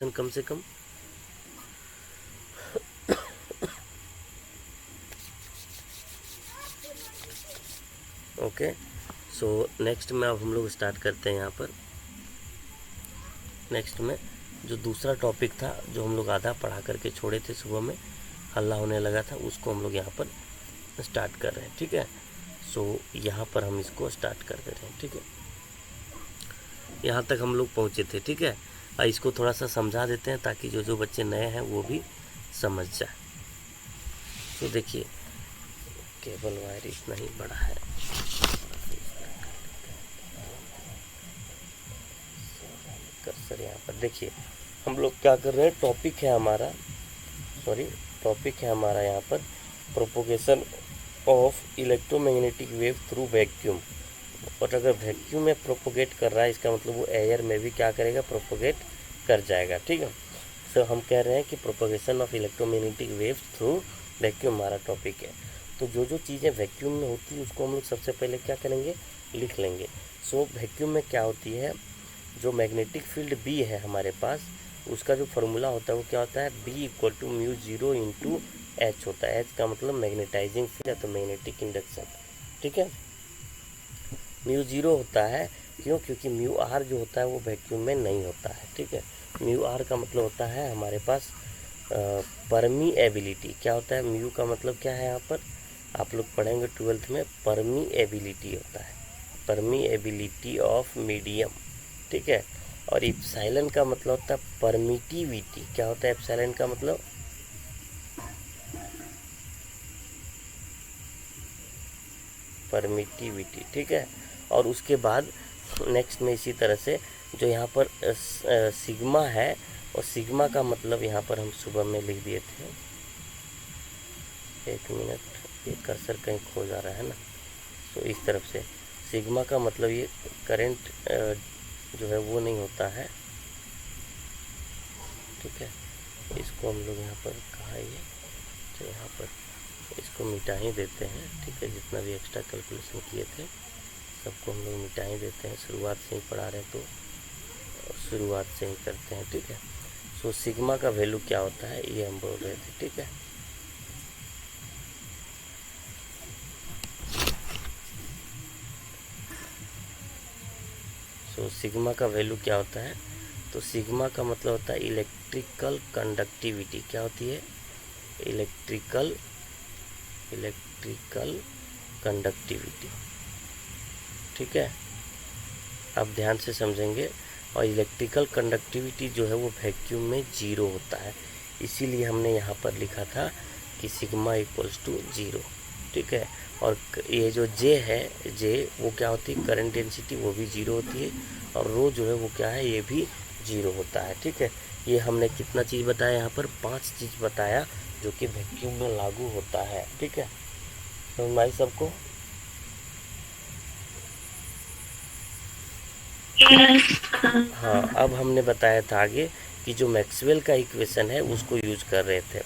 कम से कम okay. So next में अब हम लोग स्टार्ट करते हैं यहाँ पर। नेक्स्ट में जो दूसरा टॉपिक था, जो हम लोग आधा पढ़ा करके छोड़े थे, सुबह में हल्ला होने लगा था, उसको हम लोग यहाँ पर स्टार्ट कर रहे हैं। ठीक है, सो यहाँ पर हम इसको स्टार्ट कर दे रहे हैं। ठीक है, यहाँ तक हम लोग पहुँचे थे। ठीक है, इसको थोड़ा सा समझा देते हैं ताकि जो जो बच्चे नए हैं वो भी समझ जाए। तो देखिए, केबल वायर इतना ही बड़ा है। कर्सर यहाँ पर देखिए, हम लोग क्या कर रहे हैं, टॉपिक है हमारा यहाँ पर propagation of electromagnetic wave through vacuum. और अगर वैक्यूम में प्रोपोगेट कर रहा है, इसका मतलब वो एयर में भी क्या करेगा, प्रोपोगेट कर जाएगा। ठीक है, सो हम कह रहे हैं कि propagation of electromagnetic wave through vacuum हमारा टॉपिक है। तो जो जो चीज़ें वैक्यूम में होती है उसको हम लोग सबसे पहले क्या करेंगे, लिख लेंगे। सो वैक्यूम में क्या होती है, जो मैग्नेटिक फील्ड बी है हमारे पास, उसका जो फार्मूला होता है वो क्या होता है, B equal to mu zero into H होता है। एच का मतलब मैग्नेटाइजिंग फील्ड है, तो मैग्नेटिक इंडक्शन। ठीक है, म्यू जीरो होता है, क्यों, क्योंकि म्यू आर जो होता है वो वैक्यूम में नहीं होता है। ठीक है, म्यू आर का मतलब होता है हमारे पास परमीएबिलिटी। क्या होता है, म्यू का मतलब क्या है, यहाँ पर आप लोग पढ़ेंगे 12th में, परमीएबिलिटी होता है, परमीएबिलिटी ऑफ मीडियम। ठीक है, और एप्सिलॉन का मतलब होता है परमिटिविटी। क्या होता है एप्सिलॉन का मतलब, परमिटिविटी। ठीक है, और उसके बाद नेक्स्ट में इसी तरह से जो यहाँ पर सिग्मा है, और सिग्मा का मतलब यहाँ पर हम सुबह में लिख दिए थे। एक मिनट, ये कर्सर कहीं खो जा रहा है ना। तो इस तरफ से सिग्मा का मतलब ये करंट जो है वो नहीं होता है। ठीक है, इसको हम लोग यहाँ पर कहा, ये तो यहाँ पर इसको मिटा ही देते हैं। ठीक है, जितना भी एक्स्ट्रा कैलकुलेशन किए थे सबको हम लोग मिटा ही देते हैं। शुरुआत से ही पढ़ा रहे हैं तो शुरुआत से ही करते हैं। ठीक है, सो सिग्मा का वैल्यू क्या होता है ये हम बोल रहे थे। ठीक है, सो सिग्मा का वैल्यू क्या होता है, तो सिग्मा का मतलब होता है इलेक्ट्रिकल कंडक्टिविटी। क्या होती है, इलेक्ट्रिकल कंडक्टिविटी। ठीक है, आप ध्यान से समझेंगे। और इलेक्ट्रिकल कंडक्टिविटी जो है वो वैक्यूम में जीरो होता है, इसीलिए हमने यहाँ पर लिखा था कि सिग्मा इक्वल्स टू जीरो। ठीक है, और ये जो जे है, जे वो क्या होती है, करंट डेंसिटी, वो भी जीरो होती है। और रो जो है वो क्या है, ये भी जीरो होता है। ठीक है, ये हमने कितना चीज़ बताया यहाँ पर, 5 चीज़ बताया जो कि वैक्यूम में लागू होता है। ठीक है, तो हमारी सबको हाँ, अब हमने बताया था आगे कि जो मैक्सवेल का इक्वेशन है उसको यूज कर रहे थे।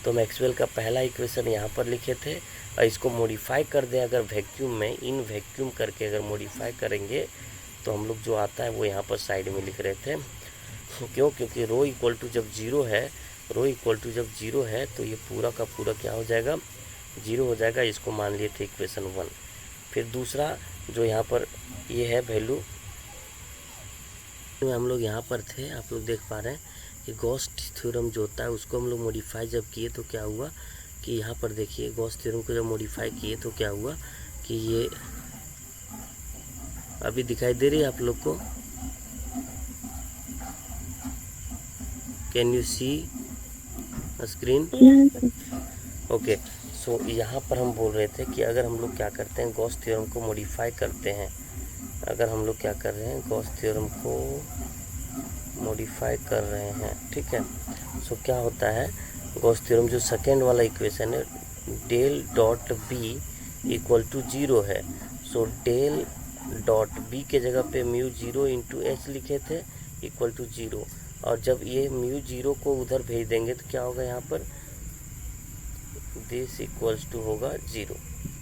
तो मैक्सवेल का पहला इक्वेशन यहाँ पर लिखे थे, और इसको मॉडिफाई कर दें अगर वैक्यूम में, इन वैक्यूम करके अगर मॉडिफाई करेंगे तो हम लोग जो आता है वो यहाँ पर साइड में लिख रहे थे। क्यों, क्योंकि रो इक्वल टू जब जीरो है, तो ये पूरा का पूरा क्या हो जाएगा, जीरो हो जाएगा। इसको मान लिए थे इक्वेशन 1। फिर दूसरा जो यहाँ पर ये है वैल्यू, हम लोग यहाँ पर थे, आप लोग देख पा रहे हैं कि गॉस थ्योरम जो होता है उसको हम लोग मॉडिफाई जब किए तो क्या हुआ कि यहाँ पर देखिए, गॉस थ्योरम को जब मॉडिफाई किए तो क्या हुआ कि ये अभी दिखाई दे रही है आप लोग को, can you see screen? Okay, so यहाँ पर हम बोल रहे थे कि अगर हम लोग क्या करते हैं, गॉस थ्योरम को मॉडिफाई करते हैं, अगर हम लोग क्या कर रहे हैं, गॉस थ्योरम को मॉडिफाई कर रहे हैं। ठीक है, सो क्या होता है, गॉस थ्योरम जो सेकेंड वाला इक्वेशन है, del dot B equal to zero है। सो डेल डॉट बी के जगह पे म्यू जीरो इंटू एच लिखे थे इक्वल टू जीरो, और जब ये म्यू जीरो को उधर भेज देंगे तो क्या होगा, यहाँ पर दिस इक्वल्स टू होगा जीरो।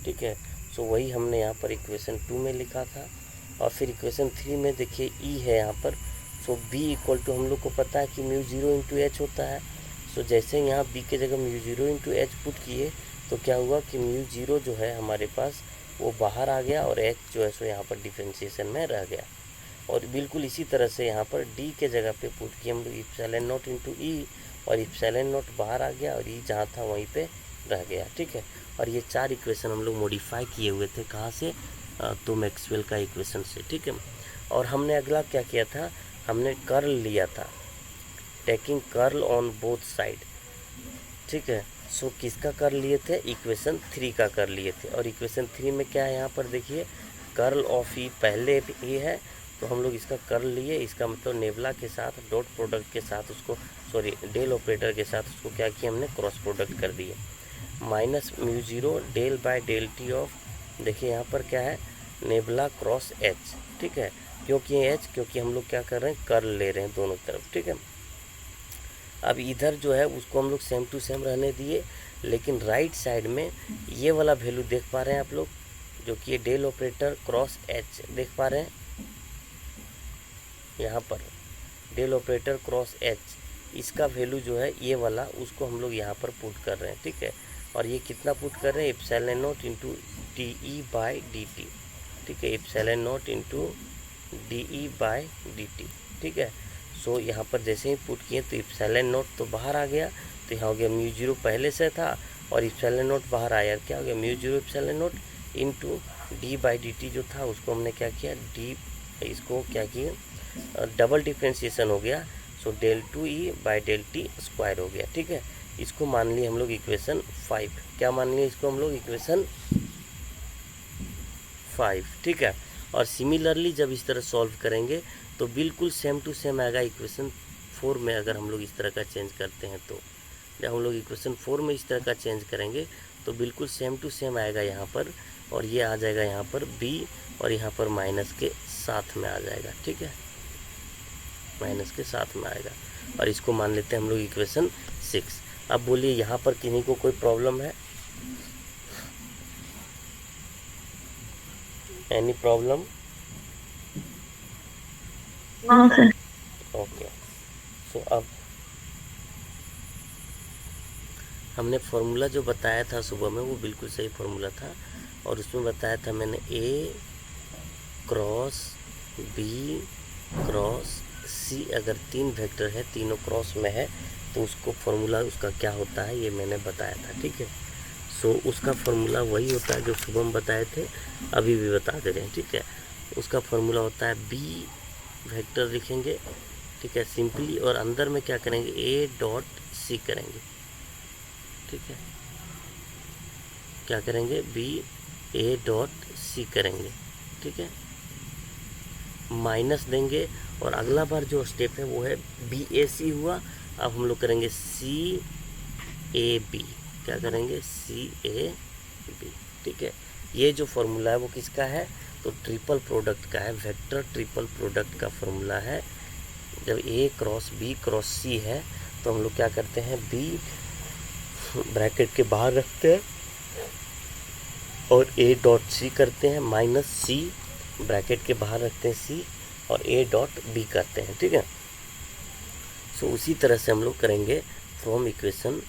ठीक है, सो वही हमने यहाँ पर इक्वेशन 2 में लिखा था। और फिर इक्वेशन 3 में देखिए ई है यहाँ पर, सो बी इक्वल टू हम लोग को पता है कि म्यू ज़ीरो इंटू एच होता है। सो जैसे यहाँ बी के जगह mu zero into H put किए तो क्या हुआ कि म्यू ज़ीरो जो है हमारे पास वो बाहर आ गया और एच जो है सो यहाँ पर डिफ्रेंशिएशन में रह गया। और बिल्कुल इसी तरह से यहाँ पर डी के जगह पे पुट किए हम लोग इप्सिलॉन नॉट इंटू ई, और इप्सिलॉन नॉट बाहर आ गया और ई जहाँ था वहीं पे रह गया, ठीक है। और ये चार इक्वेशन हम लोग मॉडिफाई किए हुए थे, कहाँ से, तो मैक्सवेल का इक्वेशन से, ठीक है। और हमने अगला क्या किया था, हमने कर्ल लिया था, taking curl on both side, ठीक है। सो किसका कर लिए थे, इक्वेशन 3 का कर लिए थे। और इक्वेशन 3 में क्या है, यहाँ पर देखिए कर्ल ऑफ ई पहले ही है, तो हम लोग इसका कर्ल लिए, इसका मतलब नेबला के साथ डॉट प्रोडक्ट के साथ उसको, सॉरी डेल ऑपरेटर के साथ उसको क्या किया हमने, क्रॉस प्रोडक्ट कर दिए। Minus mu zero del by del T of, देखिए यहाँ पर क्या है, नेबला क्रॉस एच, ठीक है। क्योंकि एच, क्योंकि हम लोग क्या कर रहे हैं, कर्ल ले रहे हैं दोनों तरफ, ठीक है। अब इधर जो है उसको हम लोग सेम टू सेम रहने दिए, लेकिन राइट साइड में ये वाला वैल्यू देख पा रहे हैं आप लोग, जो कि ये डेल ऑपरेटर क्रॉस एच देख पा रहे हैं, यहाँ पर डेल ऑपरेटर क्रॉस एच, इसका वैल्यू जो है ये वाला, उसको हम लोग यहाँ पर पुट कर रहे हैं, ठीक है। और ये कितना पुट कर रहे हैं, epsilon not into D E by D T, ठीक है, epsilon not into D E by D T, ठीक है। सो यहाँ पर जैसे ही पुट किए तो इप्सिलॉन नॉट तो बाहर आ गया, तो यहाँ हो गया म्यू ज़ीरो पहले से था और इप्सिलॉन नॉट बाहर आया, क्या हो गया, mu zero epsilon not into D by D T जो था उसको हमने क्या किया, डी, इसको क्या किया, डबल डिफ्रेंशिएशन हो गया। So del two E by del T square हो गया, ठीक है। इसको मान लिए हम लोग इक्वेशन 5, क्या मान लिए इसको हम लोग, इक्वेशन 5, ठीक है। और सिमिलरली जब इस तरह सॉल्व करेंगे तो बिल्कुल सेम टू सेम आएगा इक्वेशन 4 में, अगर हम लोग इस तरह का चेंज करते हैं तो, जब हम लोग इक्वेशन 4 में इस तरह का चेंज करेंगे तो बिल्कुल सेम टू सेम आएगा यहाँ पर, और ये आ जाएगा यहाँ पर b, और यहाँ पर माइनस के साथ में आ जाएगा, ठीक है, माइनस के साथ में आएगा। और इसको मान लेते हैं हम लोग इक्वेशन 6। अब बोलिए यहाँ पर किन्हीं को कोई प्रॉब्लम है, एनी प्रॉब्लम? हाँ सर। ओके, सो अब हमने फॉर्मूला जो बताया था सुबह में वो बिल्कुल सही फॉर्मूला था, और उसमें बताया था मैंने ए क्रॉस बी क्रॉस सी, अगर 3 वेक्टर है, तीनों क्रॉस में है, तो उसको फॉर्मूला उसका क्या होता है ये मैंने बताया था, ठीक है। सो उसका फॉर्मूला वही होता है जो सुबह में बताए थे, अभी भी बता दे रहे हैं, ठीक है। उसका फॉर्मूला होता है बी वेक्टर लिखेंगे, ठीक है, सिंपली, और अंदर में क्या करेंगे, ए डॉट सी करेंगे, ठीक है, क्या करेंगे, बी ए डॉट सी करेंगे, ठीक है, माइनस देंगे, और अगला बार जो स्टेप है वो है बी ए सी हुआ, अब हम लोग करेंगे सी ए बी, क्या करेंगे, सी ए बी, ठीक है। ये जो फॉर्मूला है वो किसका है, तो ट्रिपल प्रोडक्ट का है, वेक्टर ट्रिपल प्रोडक्ट का फॉर्मूला है। जब ए क्रॉस बी क्रॉस सी है तो हम लोग क्या करते हैं, बी ब्रैकेट के बाहर रखते हैं और ए डॉट सी करते हैं, माइनस सी ब्रैकेट के बाहर रखते हैं सी, और ए डॉट बी करते हैं, ठीक है। सो उसी तरह से हम लोग करेंगे फ्रॉम इक्वेशन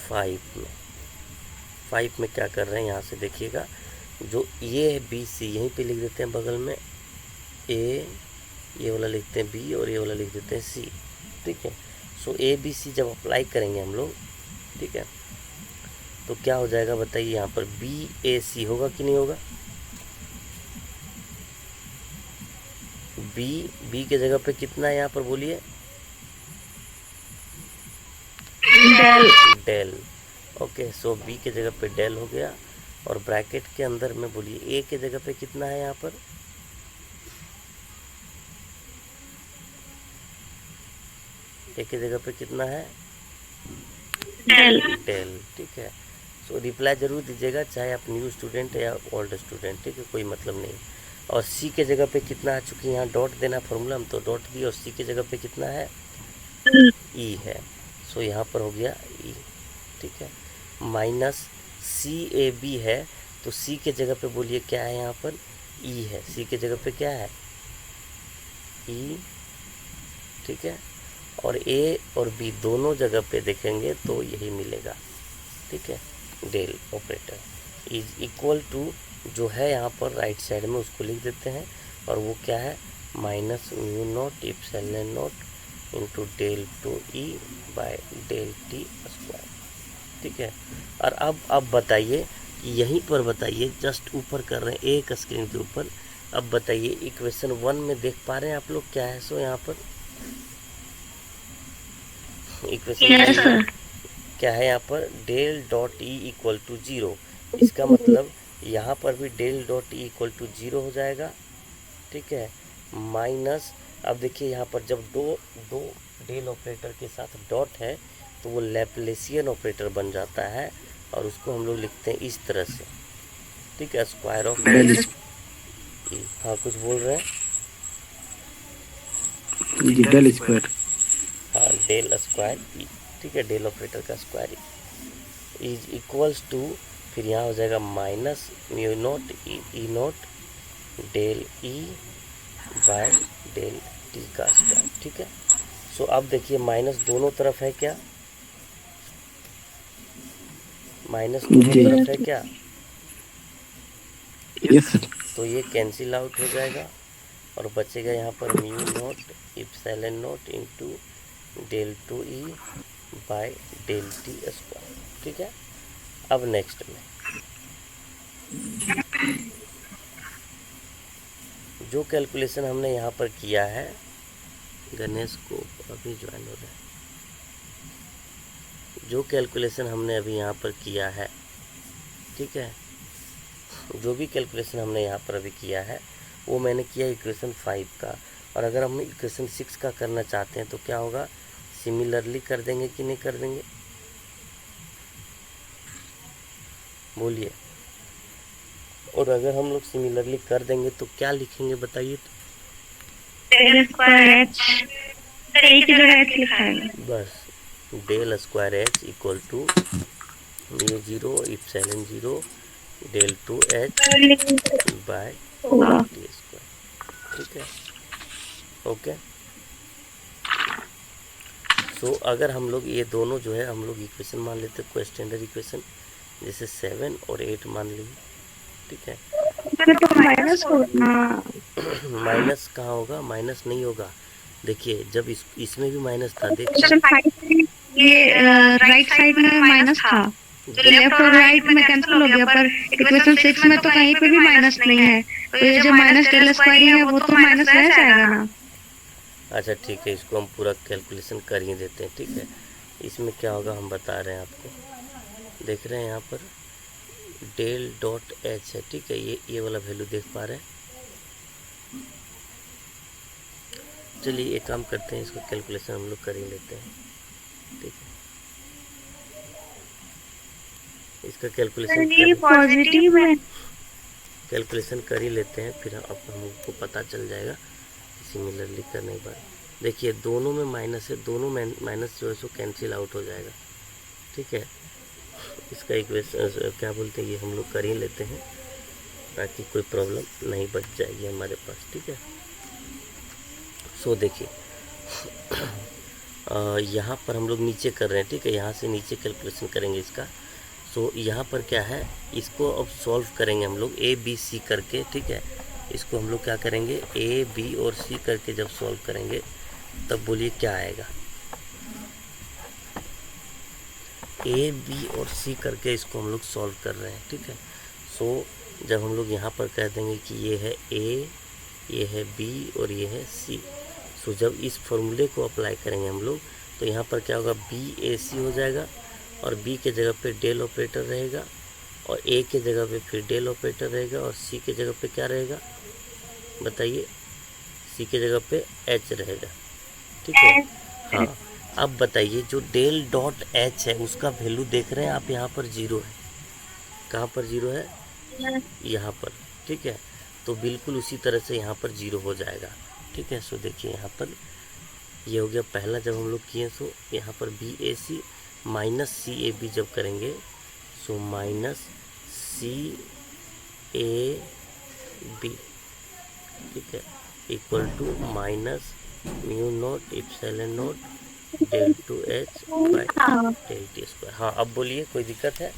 5 में। 5 में क्या कर रहे हैं, यहाँ से देखिएगा, जो ये है बी सी यहीं पे लिख देते हैं बगल में, ए ये वाला लिखते हैं बी, और ये वाला लिख देते हैं सी, ठीक है। सो ए बी सी जब अप्लाई करेंगे हम लोग, ठीक है, तो क्या हो जाएगा बताइए, यहाँ पर बी ए सी होगा कि नहीं होगा, बी के जगह पे कितना है यहाँ पर बोलिए, डेल, ओके। सो बी के जगह पे डेल हो गया, और ब्रैकेट के अंदर में बोलिए ए के जगह पे कितना है यहाँ पर, ए के जगह पे कितना है, डेल, ठीक है। सो रिप्लाई जरूर दीजिएगा, चाहे आप न्यू स्टूडेंट या ओल्ड स्टूडेंट, ठीक है, कोई मतलब नहीं। और सी के जगह पे कितना है, चूँकि यहाँ डॉट देना फॉर्मूला, हम तो डॉट दिए, और सी के जगह पे कितना है, ई है। सो यहाँ पर हो गया ई, ठीक है, माइनस सी ए बी है, तो सी के जगह पे बोलिए क्या है, यहाँ पर ई है, सी के जगह पे क्या है, ई, ठीक है, और ए और बी दोनों जगह पे देखेंगे तो यही मिलेगा, ठीक है। Del operator is equal to जो है यहाँ पर राइट साइड में उसको लिख देते हैं, और वो क्या है, minus mu not epsilon not into del two E by del T square, ठीक है। और अब बताइए कि यहीं पर बताइए, जस्ट ऊपर कर रहे हैं एक स्क्रीन के ऊपर। अब बताइए इक्वेशन 1 में देख पा रहे हैं आप लोग क्या है, सो यहाँ पर इक्वेशन क्या है, यहाँ पर del dot E equal to 0। इसका मतलब यहाँ पर भी del dot E equal to 0 हो जाएगा, ठीक है। माइनस, अब देखिए यहाँ पर जब दो डेल ऑपरेटर के साथ डॉट है तो वो लैप्लेसियन ऑपरेटर बन जाता है, और उसको हम लोग लिखते हैं इस तरह से, ठीक है, स्क्वायर ऑफ डेल। हाँ कुछ बोल रहे हैं, डेल स्क्वायर। हाँ डेल स्क्वायर, ठीक है, डेल ऑपरेटर का स्क्वायर इज इक्वल्स टू, फिर यहाँ हो जाएगा minus mu not E not del E by del T का स्क्वायर, ठीक है। सो अब देखिए माइनस दोनों तरफ है क्या, माइनस दोनों तरफ है क्या, यस सर। तो ये कैंसिल आउट हो जाएगा, और बचेगा यहाँ पर mu not epsilon not into del two E by del T square, ठीक है। अब नेक्स्ट में जो कैलकुलेशन हमने यहाँ पर किया है, गणेश को अभी ज्वाइन हो रहा है, जो कैलकुलेशन हमने अभी यहाँ पर किया है, ठीक है, जो भी कैलकुलेशन हमने यहाँ पर अभी किया है वो मैंने किया इक्वेशन 5 का, और अगर हम इक्वेशन 6 का करना चाहते हैं तो क्या होगा, सिमिलरली कर देंगे कि नहीं कर देंगे, बोलिए। और अगर हम लोग सिमिलरली कर देंगे तो क्या लिखेंगे बताइए, बस del square H equal to mu 0 epsilon 0 del two H by T square, ठीक है, ओके। सो अगर हम लोग ये दोनों जो है हम लोग इक्वेशन मान लेते हैं, कोई स्टैंडर्ड इक्वेशन जैसे 7 और 8 मान लीजिए, ठीक है। माइनस कहाँ होगा, माइनस नहीं होगा, देखिए जब इसमें भी माइनस था, देखिए ये राइट साइड में माइनस था, तो लेफ्ट और राइट में कैंसिल हो गया, पर इक्वेशन 6 में तो कहीं पे भी माइनस नहीं है, तो ये जो माइनस डेल स्क्वायर है वो तो माइनस रह जाएगा ना। अच्छा ठीक है, इसको हम पूरा कैलकुलेशन कर ही देते हैं, ठीक है। इसमें क्या होगा हम बता रहे हैं आपको, देख रहे हैं यहाँ पर डेल डॉट एच है, ठीक है, ये वाला वैल्यू देख पा रहे हैं। चलिए एक काम करते हैं, इसको कैलकुलेशन हम लोग कर ही लेते हैं, ठीक है। इसका कैलकुलेशन कर ही लेते हैं, फिर अब हमको पता चल जाएगा सिमिलरली करने के बाद। देखिए दोनों में माइनस है, दोनों माइनस जो है सो कैंसिल आउट हो जाएगा, ठीक है। इसका इक्वेशन क्या बोलते हैं, ये हम लोग कर ही लेते हैं ताकि कोई प्रॉब्लम नहीं बच जाएगी हमारे पास, ठीक है। सो देखिए यहाँ पर हम लोग नीचे कर रहे हैं, ठीक है, यहाँ से नीचे कैलकुलेशन करेंगे इसका। सो यहाँ पर क्या है, इसको अब सॉल्व करेंगे हम लोग ए बी सी करके, ठीक है। इसको हम लोग क्या करेंगे, ए बी और सी करके जब सॉल्व करेंगे तब बोलिए क्या आएगा, ए बी और सी करके इसको हम लोग सॉल्व कर रहे हैं, ठीक है। सो जब हम लोग यहाँ पर कह देंगे कि ये है ए, ये है बी और ये है सी, सो जब इस फॉर्मूले को अप्लाई करेंगे हम लोग तो यहाँ पर क्या होगा, बी ए सी हो जाएगा, और बी के जगह पे डेल ऑपरेटर रहेगा, और ए के जगह पे फिर डेल ऑपरेटर रहेगा, और सी के जगह पे क्या रहेगा बताइए, सी के जगह पे एच रहेगा, ठीक है। हाँ अब बताइए जो डेल डॉट एच है उसका वैल्यू देख रहे हैं आप, यहाँ पर 0 है, कहाँ पर 0 है, यहाँ पर, ठीक है। तो बिल्कुल उसी तरह से यहाँ पर 0 हो जाएगा, ठीक है। सो देखिए यहाँ पर ये हो गया पहला जब हम लोग किए, सो यहाँ पर B A C minus C A B जब करेंगे, so minus C A B, ठीक है, equal to minus mu not epsilon not del two H by del T square. हाँ अब बोलिए, कोई दिक्कत है?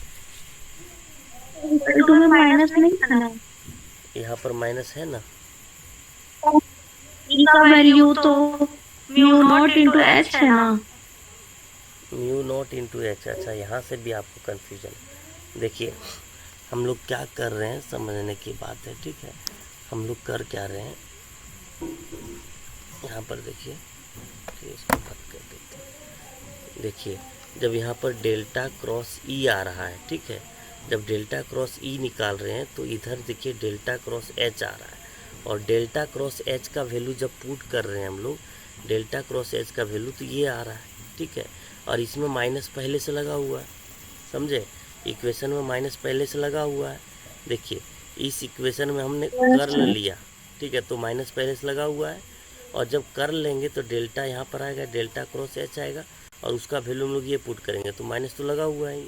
टू में माइनस नहीं था ना, यहाँ पर माइनस है ना, ई का वैल्यू तो म्यू नॉट इंटू एच है ना। Mu naught into H. अच्छा, यहाँ से भी आपको कन्फ्यूजन। देखिए हम लोग क्या कर रहे हैं, समझने की बात है, ठीक है। हम लोग कर क्या रहे हैं, यहाँ पर देखिए, तो इसको बंद कर देते हैं। देखिए जब यहाँ पर डेल्टा क्रॉस ई आ रहा है, ठीक है, जब डेल्टा क्रॉस ई निकाल रहे हैं तो इधर देखिए डेल्टा क्रॉस एच आ रहा है, और डेल्टा क्रॉस एच का वैल्यू जब पुट कर रहे हैं हम लोग, डेल्टा क्रॉस एच का वैल्यू तो ये आ रहा है, ठीक है, और इसमें माइनस पहले से लगा हुआ है, समझे, इक्वेशन में माइनस पहले से लगा हुआ है। देखिए इस इक्वेशन में हमने कर्ल लिया, ठीक है, तो माइनस पहले से लगा हुआ है, और जब कर्ल लेंगे तो डेल्टा यहाँ पर आएगा, डेल्टा क्रॉस एच आएगा, और उसका वैल्यू हम लोग ये पुट करेंगे तो माइनस तो लगा हुआ है।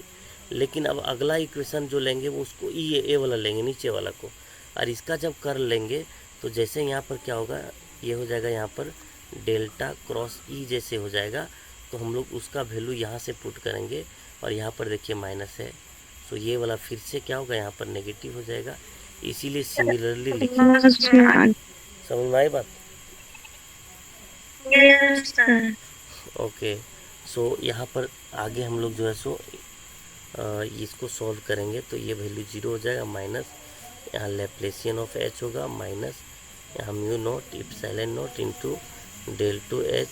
लेकिन अब अगला इक्वेशन जो लेंगे वो उसको ए वाला लेंगे, नीचे वाला को, और इसका जब कर्ल लेंगे तो जैसे यहाँ पर क्या होगा, ये हो जाएगा यहाँ पर डेल्टा क्रॉस ई जैसे हो जाएगा, तो हम लोग उसका वैल्यू यहाँ से पुट करेंगे, और यहाँ पर देखिए माइनस है, तो ये वाला फिर से क्या होगा, यहाँ पर नेगेटिव हो जाएगा, इसीलिए सिमिलरली लिखिए। समझ में आई बात? ओके, सो यहाँ पर आगे हम लोग जो है सो इसको सॉल्व करेंगे तो ये वैल्यू 0 हो जाएगा, माइनस यहाँ लैप्लेसियन ऑफ एच होगा, माइनस यहाँ mu not epsilon not into del two H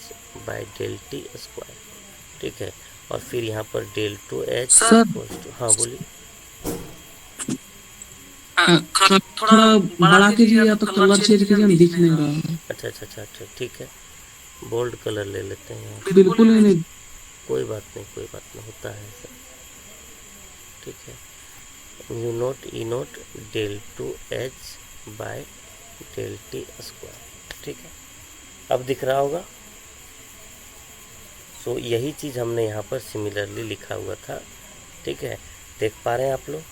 by del T square, ठीक है, और फिर यहाँ पर डेल टू एच। हाँ बोलिए। थोड़ा बड़ा कीजिए या तो कलर चेंज कीजिए, हम दिख नहीं रहा। अच्छा, ठीक है, बोल्ड कलर ले लेते हैं यहाँ। बिल्कुल ही नहीं। कोई बात नहीं, होता है ऐसा, ठीक है। Mu not E not del two H by del T square, ठीक है, अब दिख रहा होगा। सो यही चीज़ हमने यहाँ पर सिमिलरली लिखा हुआ था, ठीक है, देख पा रहे हैं आप लोग?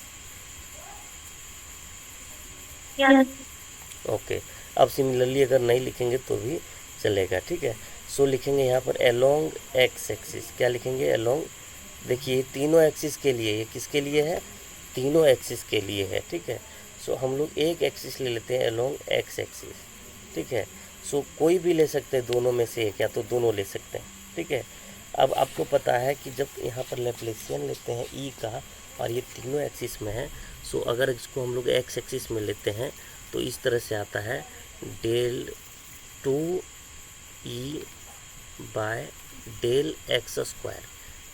ओके, अब सिमिलरली अगर नहीं लिखेंगे तो भी चलेगा, ठीक है। सो लिखेंगे यहाँ पर अलोंग एक्स एक्सिस, क्या लिखेंगे, अलोंग, देखिए तीनों एक्सिस के लिए, ये किसके लिए है, तीनों एक्सिस के लिए है, ठीक है। सो हम लोग एक एक्सिस ले लेते हैं अलोंग एक्स एक्सिस, ठीक है। सो कोई भी ले सकते हैं दोनों में से एक, या तो दोनों ले सकते हैं, ठीक है। अब आपको पता है कि जब यहाँ पर लैप्लेसियन लेते हैं ई का, और ये तीनों एक्सिस में है, सो अगर इसको हम लोग एक्स एक्सिस में लेते हैं तो इस तरह से आता है, del two E by del X square,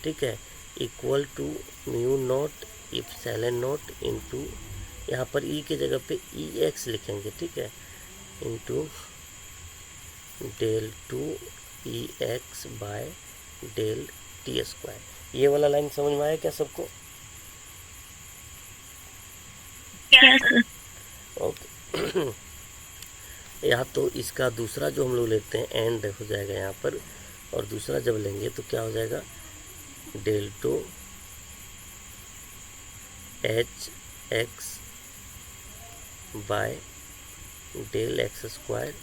ठीक है, equal to mu not epsilon not into, यहाँ पर ई के जगह पे ई एक्स लिखेंगे, ठीक है, into del two E X by del T square. ये वाला लाइन समझ में आया क्या सबको? ओके यहाँ तो इसका दूसरा जो हम लोग लेते हैं एंड हो जाएगा यहाँ पर, और दूसरा जब लेंगे तो क्या हो जाएगा, del two H X by del X square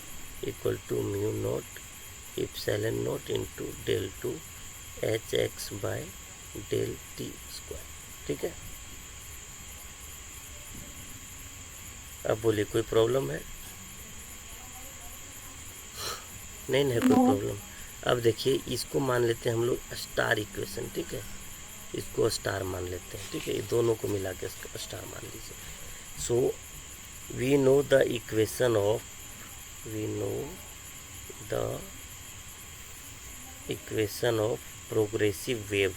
equal to mu not epsilon not into del two H X by del T square, ठीक है। अब बोलिए, कोई प्रॉब्लम है? नहीं कोई प्रॉब्लम। अब देखिए इसको मान लेते हैं हम लोग स्टार इक्वेशन, ठीक है, इसको स्टार मान लेते हैं, ठीक है, ये दोनों को मिला के स्टार मान लीजिए। So we know the equation of, progressive wave,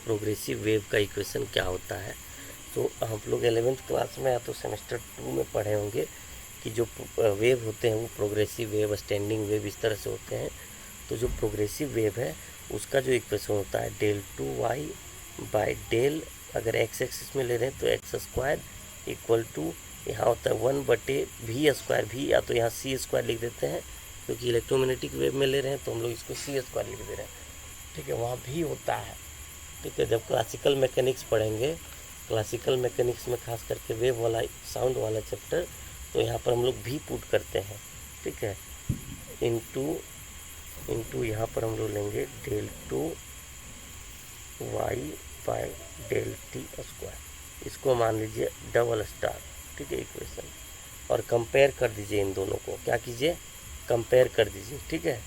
progressive wave का इक्वेशन क्या होता है। तो हम लोग 11th क्लास में या तो सेमेस्टर 2 में पढ़े होंगे कि जो वेव होते हैं वो प्रोग्रेसिव वेव, स्टैंडिंग वेव, इस तरह से होते हैं। तो जो प्रोग्रेसिव वेव है उसका जो इक्वेशन होता है del two Y by del, अगर एक्स एक्सिस में ले रहे हैं तो एक्स स्क्वायर इक्वल टू, यहाँ होता है 1/v स्क्वायर, भी या तो यहाँ सी स्क्वायर लिख देते हैं, क्योंकि इलेक्ट्रोमैग्नेटिक वेव में ले रहे हैं तो हम लोग इसको सी स्क्वायर लिख दे रहे हैं, ठीक है, वहाँ भी होता है, ठीक है। जब क्लासिकल मैकेनिक्स पढ़ेंगे क्लासिकल मैकेनिक्स में खास करके वेव वाला साउंड वाला चैप्टर, तो यहाँ पर हम लोग भी पुट करते हैं, ठीक है, इंटू यहाँ पर हम लोग लेंगे del 2 y by del t square, इसको मान लीजिए डबल स्टार, ठीक है, इक्वेशन, और कंपेयर कर दीजिए इन दोनों को, क्या कीजिए, कंपेयर कर दीजिए, ठीक है।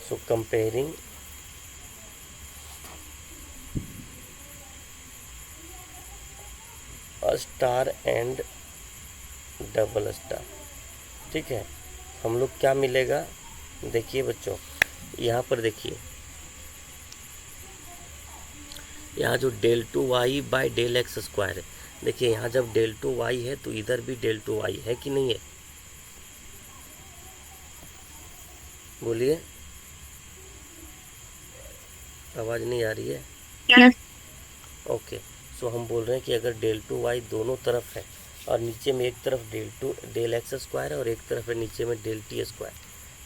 सो comparing star and double star, ठीक है, हम लोग क्या मिलेगा, देखिए बच्चों, यहाँ पर देखिए, यहाँ जो del 2 y by del x square है, देखिए यहाँ जब del 2 y है तो इधर भी del 2 y है कि नहीं है, बोलिए, आवाज़ नहीं आ रही है, यस ओके। सो हम बोल रहे हैं कि अगर del 2 y दोनों तरफ है और नीचे में एक तरफ del x स्क्वायर है और एक तरफ है नीचे में del t स्क्वायर,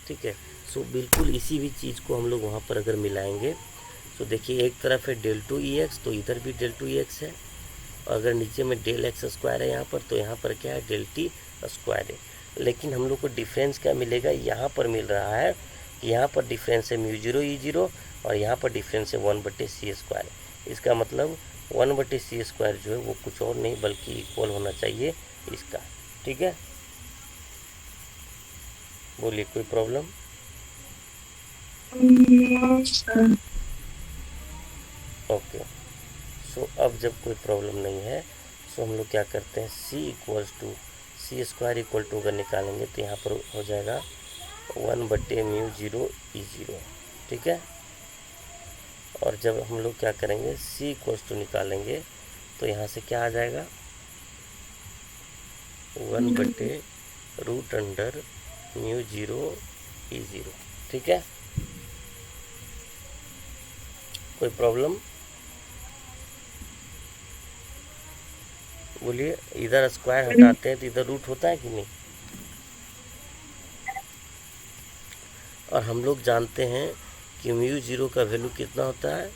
ठीक है। सो बिल्कुल इसी भी चीज़ को हम लोग वहाँ पर अगर मिलाएंगे, तो देखिए एक तरफ है del 2 ex, तो इधर भी del 2 ex है, और अगर नीचे में del x स्क्वायर है यहाँ पर, तो यहाँ पर क्या है, del t स्क्वायर है। लेकिन हम लोग को डिफरेंस क्या मिलेगा, यहाँ पर मिल रहा है कि यहाँ पर डिफरेंस है μ0 e0 और यहाँ पर डिफरेंस है 1/c स्क्वायर। इसका मतलब 1/c स्क्वायर जो है वो कुछ और नहीं बल्कि इक्वल होना चाहिए इसका, ठीक है। बोलिए, कोई प्रॉब्लम? ओके। सो अब जब कोई प्रॉब्लम नहीं है, सो हम लोग क्या करते हैं, c स्क्वायर इक्वल टू अगर निकालेंगे तो यहाँ पर हो जाएगा 1/μ0 e0, ठीक है। और जब हम लोग क्या करेंगे, c इक्वल्स टू निकालेंगे तो यहाँ से क्या आ जाएगा, 1/√μ0 e0, ठीक है। कोई प्रॉब्लम? बोलिए, इधर स्क्वायर हटाते हैं तो इधर रूट होता है कि नहीं, और हम लोग जानते हैं कि μ0 का वैल्यू कितना होता है,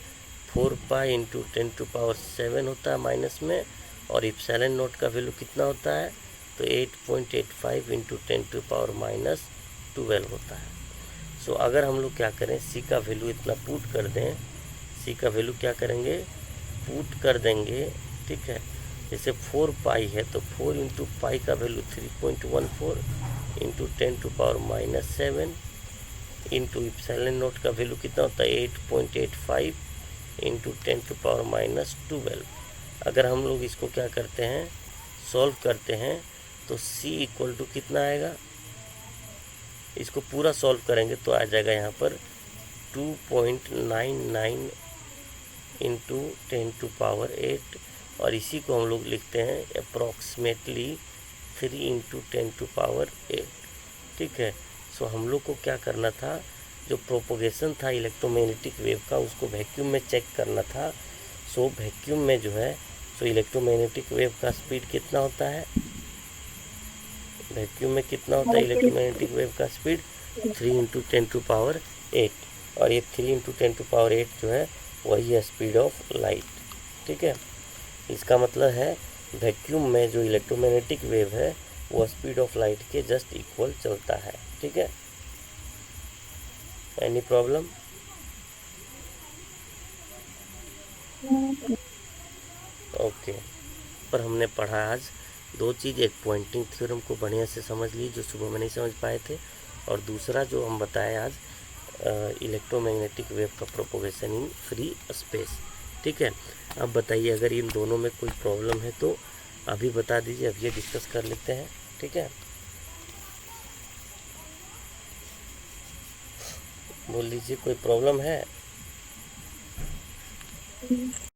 4 पाई इंटू 10⁻7 होता है माइनस में, और इप्सिलॉन नॉट का वैल्यू कितना होता है, तो 8.85 इंटू 10⁻12 होता है। सो अगर हम लोग क्या करें, c का वैल्यू इतना पुट कर दें, c का वैल्यू क्या करेंगे, पुट कर देंगे, ठीक है। जैसे 4 पाई है तो 4 इंटू पाई का value 3.14 into 10⁻7 into epsilon not का वैल्यू कितना होता है, 8.85 इंटू 10⁻12। अगर हम लोग इसको क्या करते हैं, सॉल्व करते हैं, तो c इक्वल टू कितना आएगा, इसको पूरा सॉल्व करेंगे तो आ जाएगा यहाँ पर 2.99 इंटू 10⁸, और इसी को हम लोग लिखते हैं अप्रॉक्सीमेटली 3 इंटू 10⁸, ठीक है। सो हम लोग को क्या करना था, जो प्रोपोगेशन था इलेक्ट्रोमैग्नेटिक वेव का, उसको वैक्यूम में चेक करना था। सो वैक्यूम में जो है, सो इलेक्ट्रोमैग्नेटिक वेव का स्पीड कितना होता है, वैक्यूम में कितना होता है इलेक्ट्रोमैग्नेटिक वेव का स्पीड, 3 इंटू 10⁸, और ये 3 इंटू 10⁸ जो है वही है स्पीड ऑफ लाइट, ठीक है। इसका मतलब है वैक्यूम में जो इलेक्ट्रोमैग्नेटिक वेव है वो स्पीड ऑफ लाइट के जस्ट इक्वल चलता है, ठीक है। Any problem? ओके। पर हमने पढ़ा आज दो चीज़, एक पॉइंटिंग थ्योरम को बढ़िया से समझ ली जो सुबह में नहीं समझ पाए थे, और दूसरा जो हम बताए आज इलेक्ट्रोमैग्नेटिक वेव का प्रोपोगेशन इन फ्री स्पेस, ठीक है। अब बताइए, अगर इन दोनों में कोई प्रॉब्लम है तो अभी बता दीजिए, अब ये डिस्कस कर लेते हैं, ठीक है। बोल दीजिए, कोई प्रॉब्लम है?